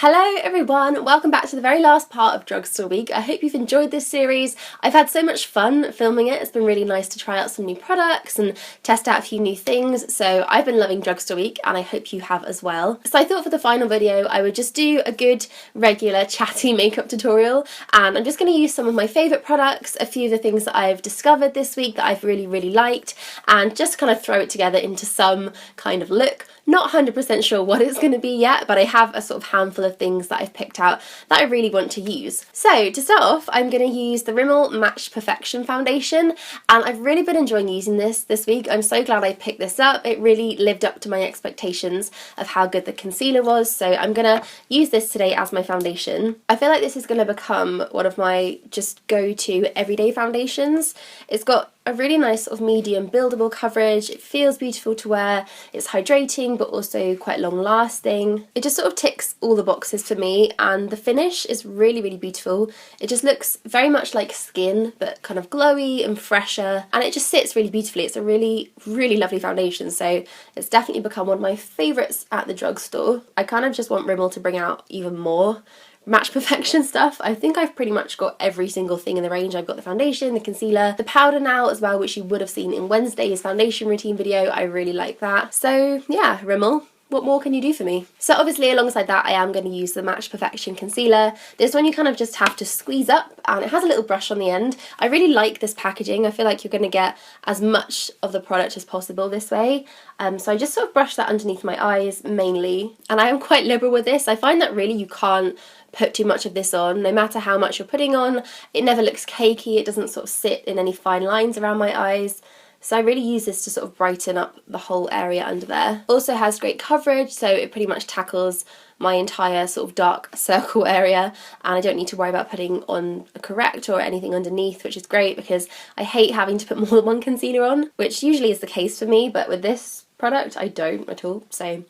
Hello everyone, welcome back to the very last part of Drugstore Week. I hope you've enjoyed this series. I've had so much fun filming it. It's been really nice to try out some new products and test out a few new things. So I've been loving Drugstore Week and I hope you have as well. So I thought for the final video I would just do a good regular chatty makeup tutorial, and I'm just going to use some of my favourite products, a few of the things that I've discovered this week that I've really liked, and just kind of throw it together into some kind of look. Not 100% sure what it's going to be yet, but I have a sort of handful of things that I've picked out that I really want to use. So to start off, I'm going to use the Rimmel Match Perfection foundation, and I've really been enjoying using this week. I'm so glad I picked this up. It really lived up to my expectations of how good the concealer was, so I'm going to use this today as my foundation. I feel like this is going to become one of my just go-to everyday foundations. It's got a really nice sort of medium buildable coverage. It feels beautiful to wear, it's hydrating but also quite long lasting. It just sort of ticks all the boxes for me, and the finish is really beautiful. It just looks very much like skin but kind of glowy and fresher, and it just sits really beautifully. It's a really lovely foundation, so it's definitely become one of my favourites at the drugstore. I kind of just want Rimmel to bring out even more Match Perfection stuff. I think I've pretty much got every single thing in the range. I've got the foundation, the concealer, the powder now as well, which you would have seen in Wednesday's foundation routine video. I really like that. So yeah, Rimmel, what more can you do for me? So obviously alongside that I am going to use the Match Perfection concealer. This one you kind of just have to squeeze up, and it has a little brush on the end. I really like this packaging. I feel like you're going to get as much of the product as possible this way. So I just sort of brush that underneath my eyes mainly, and I am quite liberal with this. I find that really you can't put too much of this on. No matter how much you're putting on, it never looks cakey. It doesn't sort of sit in any fine lines around my eyes. So I really use this to sort of brighten up the whole area under there. Also has great coverage, so it pretty much tackles my entire sort of dark circle area, and I don't need to worry about putting on a corrector or anything underneath, which is great because I hate having to put more than one concealer on, which usually is the case for me, but with this product I don't at all, so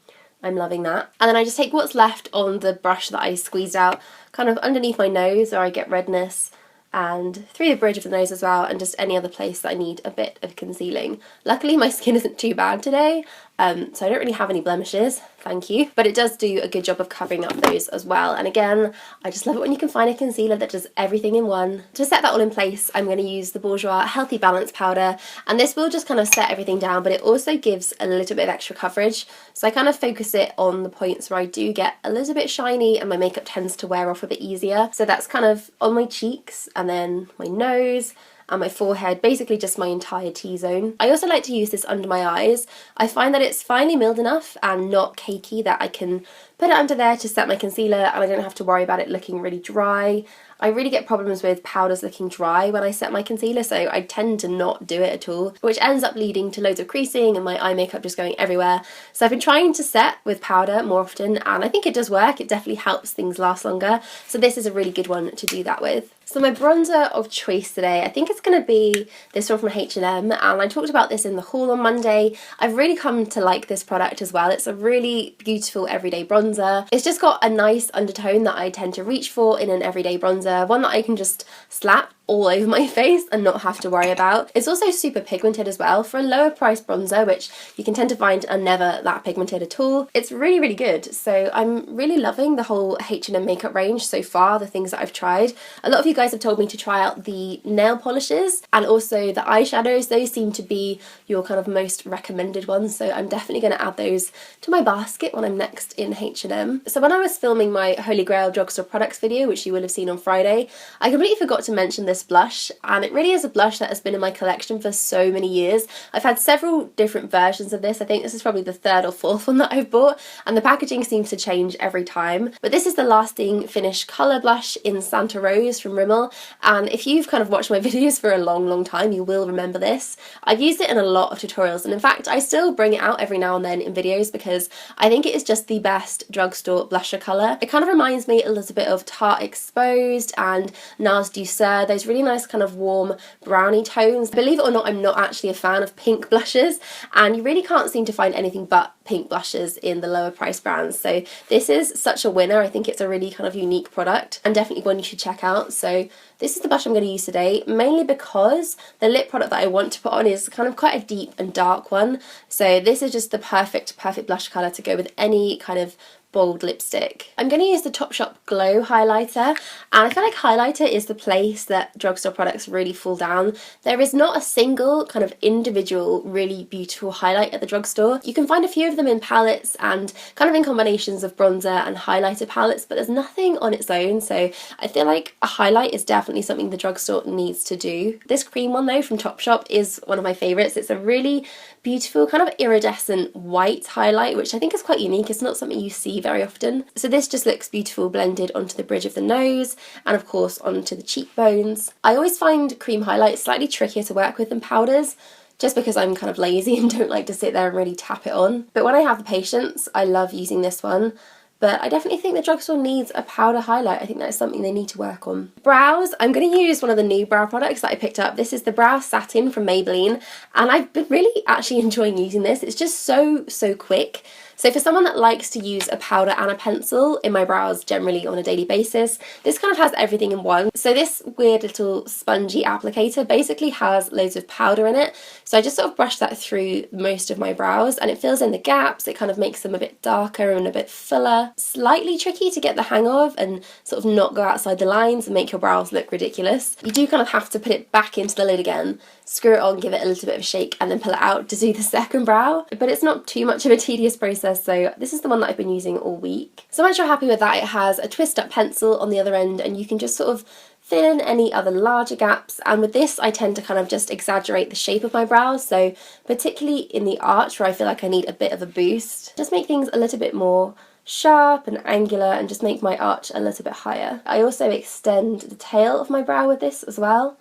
I'm loving that. And then I just take what's left on the brush that I squeezed out kind of underneath my nose where I get redness, and through the bridge of the nose as well, and just any other place that I need a bit of concealing. Luckily my skin isn't too bad today, so I don't really have any blemishes, thank you, but it does do a good job of covering up those as well. And again, I just love it when you can find a concealer that does everything in one. To set that all in place, I'm going to use the Bourjois Healthy Balance powder, and this will just kind of set everything down, but it also gives a little bit of extra coverage, so I kind of focus it on the points where I do get a little bit shiny and my makeup tends to wear off a bit easier. So that's kind of on my cheeks and then my nose and my forehead, basically just my entire T-zone. I also like to use this under my eyes. I find that it's finely milled enough and not cakey that I can put it under there to set my concealer, and I don't have to worry about it looking really dry. I really get problems with powders looking dry when I set my concealer, so I tend to not do it at all, which ends up leading to loads of creasing and my eye makeup just going everywhere. So I've been trying to set with powder more often, and I think it does work. It definitely helps things last longer, so this is a really good one to do that with. So my bronzer of choice today, I think it's going to be this one from H&M, and I talked about this in the haul on Monday. I've really come to like this product as well. It's a really beautiful everyday bronzer. It's just got a nice undertone that I tend to reach for in an everyday bronzer, one that I can just slap all over my face and not have to worry about. It's also super pigmented as well for a lower price bronzer, which you can tend to find are never that pigmented at all. It's really good, so I'm really loving the whole H&M makeup range so far, the things that I've tried. A lot of you guys have told me to try out the nail polishes and also the eyeshadows. Those seem to be your kind of most recommended ones, so I'm definitely going to add those to my basket when I'm next in H&M. So when I was filming my Holy Grail drugstore products video, which you will have seen on Friday, I completely forgot to mention this blush, and it really is a blush that has been in my collection for so many years. I've had several different versions of this. I think this is probably the third or fourth one that I've bought, and the packaging seems to change every time, but this is the Lasting Finish Colour Blush in Santa Rose from Rimmel, and if you've kind of watched my videos for a long time, you will remember this. I've used it in a lot of tutorials, and in fact I still bring it out every now and then in videos because I think it is just the best drugstore blusher colour. It kind of reminds me a little bit of Tarte Exposed and Nars Douceur, those really nice kind of warm brownie tones. Believe it or not, I'm not actually a fan of pink blushes, and you really can't seem to find anything but pink blushes in the lower price brands, so this is such a winner. I think it's a really kind of unique product and definitely one you should check out. So this is the blush I'm going to use today, mainly because the lip product that I want to put on is kind of quite a deep and dark one, so this is just the perfect blush colour to go with any kind of bold lipstick. I'm going to use the Topshop Glow highlighter, and I feel like highlighter is the place that drugstore products really fall down. There is not a single kind of individual really beautiful highlight at the drugstore. You can find a few of them in palettes and kind of in combinations of bronzer and highlighter palettes, but there's nothing on its own, so I feel like a highlight is definitely something the drugstore needs to do. This cream one though from Topshop is one of my favourites. It's a really beautiful kind of iridescent white highlight, which I think is quite unique. It's not something you see very often. So this just looks beautiful blended onto the bridge of the nose and of course onto the cheekbones. I always find cream highlights slightly trickier to work with than powders, just because I'm kind of lazy and don't like to sit there and really tap it on. But when I have the patience, I love using this one. But I definitely think the drugstore needs a powder highlight. I think that is something they need to work on. Brows, I'm going to use one of the new brow products that I picked up. This is the Brow Satin from Maybelline, and I've been really actually enjoying using this. It's just so quick. So for someone that likes to use a powder and a pencil in my brows generally on a daily basis, this kind of has everything in one. So this weird little spongy applicator basically has loads of powder in it. So I just sort of brush that through most of my brows and it fills in the gaps. It kind of makes them a bit darker and a bit fuller. Slightly tricky to get the hang of and sort of not go outside the lines and make your brows look ridiculous. You do kind of have to put it back into the lid again, screw it on, give it a little bit of a shake and then pull it out to do the second brow. But it's not too much of a tedious process. So this is the one that I've been using all week. So once you're happy with that, it has a twist up pencil on the other end and you can just sort of fill in any other larger gaps, and with this I tend to kind of just exaggerate the shape of my brows, so particularly in the arch where I feel like I need a bit of a boost, just make things a little bit more sharp and angular and just make my arch a little bit higher. I also extend the tail of my brow with this as well,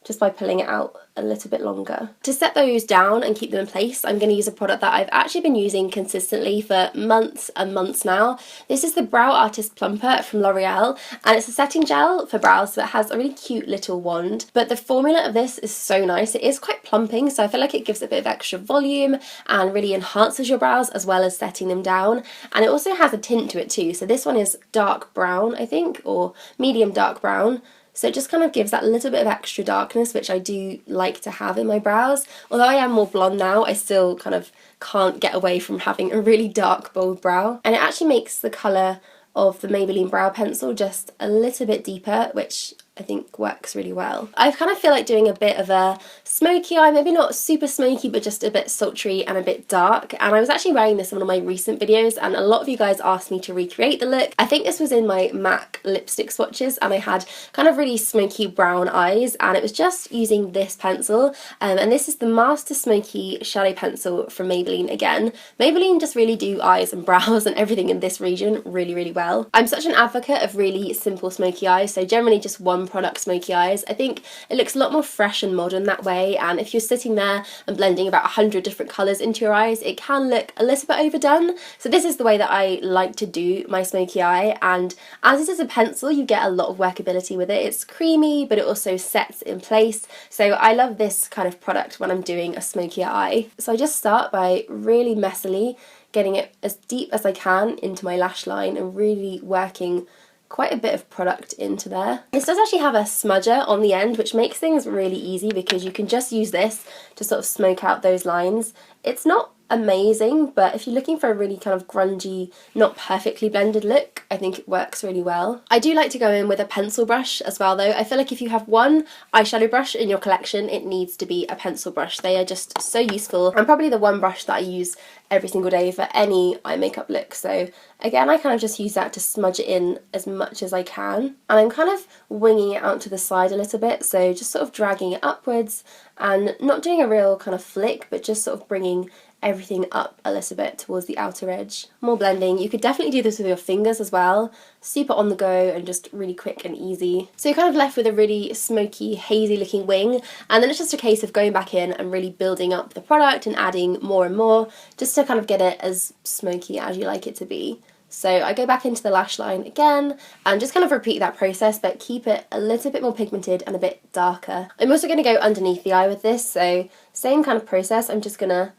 just by pulling it out a little bit longer. To set those down and keep them in place, I'm going to use a product that I've actually been using consistently for months and months now. This is the Brow Artiste Plumper from L'Oreal, and it's a setting gel for brows, so it has a really cute little wand. But the formula of this is so nice. It is quite plumping, so I feel like it gives a bit of extra volume and really enhances your brows as well as setting them down. And it also has a tint to it too. So this one is dark brown, I think, or medium dark brown. So it just kind of gives that little bit of extra darkness, which I do like to have in my brows. Although I am more blonde now, I still kind of can't get away from having a really dark, bold brow. And it actually makes the colour of the Maybelline brow pencil just a little bit deeper, which I think works really well. I kind of feel like doing a bit of a smoky eye, maybe not super smoky, but just a bit sultry and a bit dark. And I was actually wearing this in one of my recent videos and a lot of you guys asked me to recreate the look. I think this was in my MAC lipstick swatches and I had kind of really smoky brown eyes and it was just using this pencil. And this is the Master Smoky Shadow Pencil from Maybelline again. Maybelline just really do eyes and brows and everything in this region really well. I'm such an advocate of really simple smoky eyes, so generally just one product smoky eyes. I think it looks a lot more fresh and modern that way, and if you're sitting there and blending about 100 different colours into your eyes, it can look a little bit overdone. So this is the way that I like to do my smoky eye, and as it is a pencil you get a lot of workability with it. It's creamy but it also sets in place, so I love this kind of product when I'm doing a smoky eye. So I just start by really messily getting it as deep as I can into my lash line and really working quite a bit of product into there. This does actually have a smudger on the end, which makes things really easy because you can just use this to sort of smoke out those lines. It's not amazing, but if you're looking for a really kind of grungy, not perfectly blended look, I think it works really well. I do like to go in with a pencil brush as well though. I feel like if you have one eyeshadow brush in your collection, it needs to be a pencil brush. They are just so useful and probably the one brush that I use every single day for any eye makeup look. So again, I kind of just use that to smudge it in as much as I can. And I'm kind of winging it out to the side a little bit, so just sort of dragging it upwards and not doing a real kind of flick, but just sort of bringing everything up a little bit towards the outer edge. More blending. You could definitely do this with your fingers as well. Super on the go and just really quick and easy. So you're kind of left with a really smoky, hazy looking wing, and then it's just a case of going back in and really building up the product and adding more and more just to kind of get it as smoky as you like it to be. So I go back into the lash line again and just kind of repeat that process, but keep it a little bit more pigmented and a bit darker. I'm also going to go underneath the eye with this, so same kind of process. I'm just going to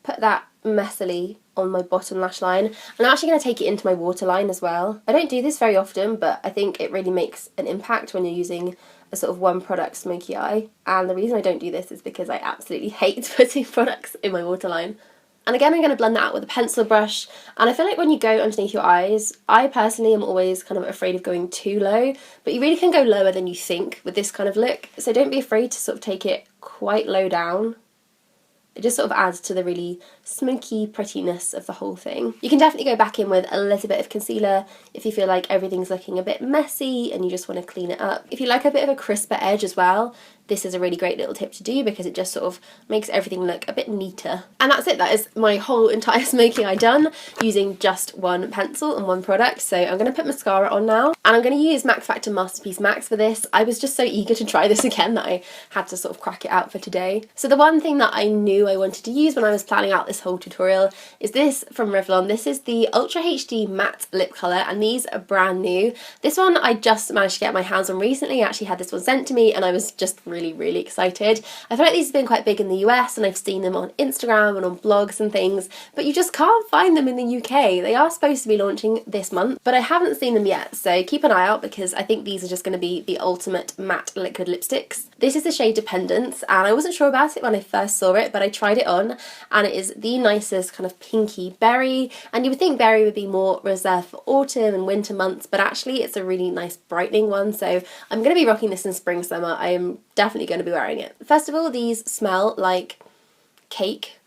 put that messily on my bottom lash line, and I'm actually going to take it into my waterline as well. I don't do this very often, but I think it really makes an impact when you're using a sort of one product smoky eye, and the reason I don't do this is because I absolutely hate putting products in my waterline. And again, I'm going to blend that out with a pencil brush. And I feel like when you go underneath your eyes, I personally am always kind of afraid of going too low, but you really can go lower than you think with this kind of look. So don't be afraid to sort of take it quite low down. It just sort of adds to the really smoky prettiness of the whole thing. You can definitely go back in with a little bit of concealer if you feel like everything's looking a bit messy and you just want to clean it up. If you like a bit of a crisper edge as well, this is a really great little tip to do because it just sort of makes everything look a bit neater. And that's it, that is my whole entire smoking eye done using just one pencil and one product. So I'm going to put mascara on now, and I'm going to use Max Factor Masterpiece Max for this. I was just so eager to try this again that I had to sort of crack it out for today. So the one thing that I knew I wanted to use when I was planning out this whole tutorial is this from Revlon. This is the Ultra HD Matte Lip Colour, and these are brand new. This one I just managed to get my hands on recently. I actually had this one sent to me and I was just really excited. I feel like these have been quite big in the US and I've seen them on Instagram and on blogs and things, but you just can't find them in the UK. They are supposed to be launching this month, but I haven't seen them yet, so keep an eye out because I think these are just going to be the ultimate matte liquid lipsticks. This is the shade Dependence, and I wasn't sure about it when I first saw it, but I tried it on and it is the nicest kind of pinky berry, and you would think berry would be more reserved for autumn and winter months, but actually it's a really nice brightening one, so I'm going to be rocking this in spring summer. I am definitely going to be wearing it. First of all, these smell like cake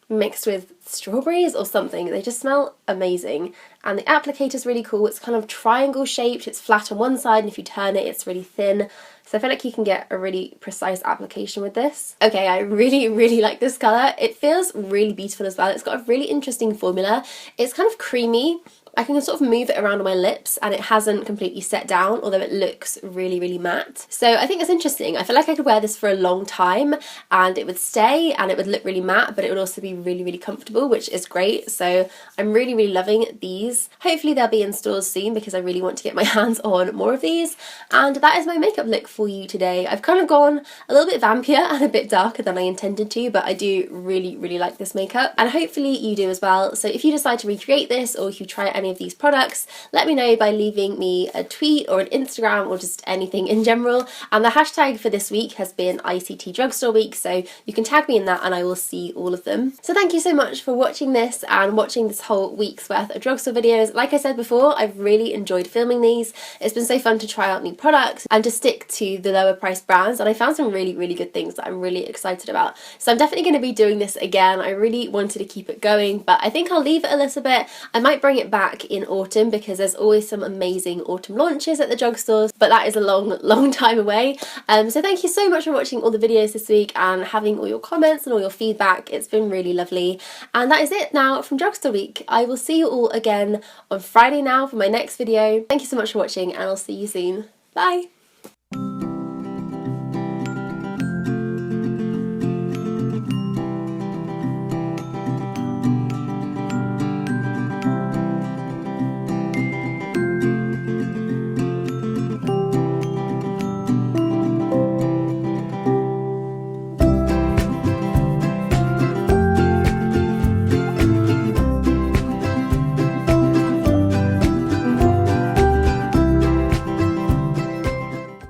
mixed with strawberries or something. They just smell amazing, and the applicator is really cool. It's kind of triangle shaped, it's flat on one side, and if you turn it it's really thin, so I feel like you can get a really precise application with this. Okay, I really like this colour. It feels really beautiful as well. It's got a really interesting formula. It's kind of creamy. I can sort of move it around on my lips and it hasn't completely set down, although it looks really matte. So I think it's interesting. I feel like I could wear this for a long time and it would stay and it would look really matte, but it would also be really comfortable, which is great. So I'm really loving these. Hopefully they'll be in stores soon because I really want to get my hands on more of these. And that is my makeup look for you today. I've kind of gone a little bit vampier and a bit darker than I intended to, but I do really like this makeup and hopefully you do as well. So if you decide to recreate this or if you try any of these products, let me know by leaving me a tweet or an Instagram or just anything in general. And the hashtag for this week has been ICT Drugstore Week, so you can tag me in that and I will see all of them. So thank you so much for watching this and watching this whole week's worth of drugstore videos. Like I said before, I've really enjoyed filming these. It's been so fun to try out new products and to stick to the lower price brands, and I found some really good things that I'm really excited about. So I'm definitely going to be doing this again. I really wanted to keep it going, but I think I'll leave it a little bit. I might bring it back in autumn because there's always some amazing autumn launches at the drugstores, but that is a long time away. So thank you so much for watching all the videos this week and having all your comments and all your feedback. It's been really lovely. And that is it now from Drugstore Week. I will see you all again on Friday now for my next video. Thank you so much for watching and I'll see you soon. Bye!